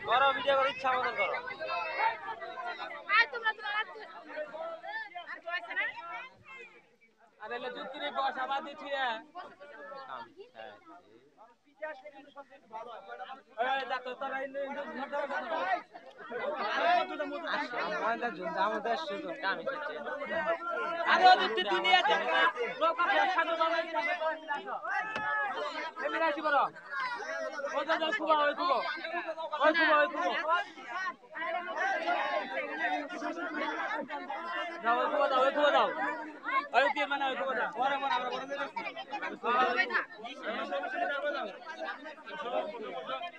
করো ভিডিও করে ইচ্ছা মতন করো। আরে লে জুতিরে বসা বাদ দিছি এই দেখো তোরা ইন্দু আমাদের জুন্দা আমাদের সুযোগ কামি হচ্ছে আরে ওদের দুনিয়াতে লোক আছে সাধু বাবা এমনি রাখি বড় ওই দাদা কুবা ওই কুবা ওই কুবা ওই কুবা যাও ওই কুবা দাও ওই কুবা দাও ওই কি মানে ওই কুবা দাও ওরে মন আমরা করে দিছি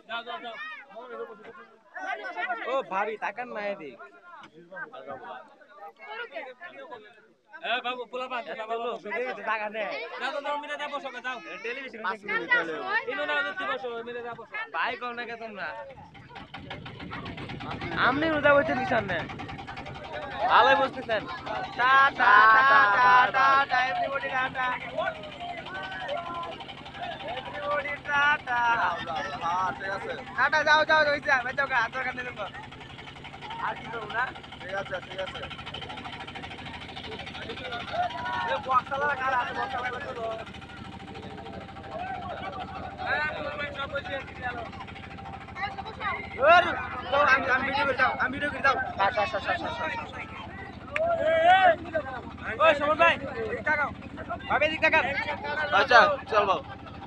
যাও যাও যাও ও ভাবি তাকান না এদিক এ বাবু পোলা বাদ বাবা লো বেদে টাকা দে যাও তো মিলে দে বসো যাও টেলিভিশন চলে ইনো না দিতে বসো মিলে দে বসো ভাই কোন না কে তোমরা আমনি উদা হইতে নিছান না ভালোই বসতেছেন টা টা টা টা টা এভরিবডি টাটা এভরিবডি টাটা হ্যাঁ ঠিক আছে টাটা যাও যাও হইছে আমি তো আধার কার্ড নিয়ে দেব আর কি দেব না ঠিক আছে এ বক্সলা কার আছে বক্সলা লাগবে তো আমি সব বসে গেল ওর তো আমি ভিডিও করে দাও ওই সমর ভাই ঠিক থাকো ভাবে ঠিক থাকো আচ্ছা চল বাবু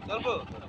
চলবো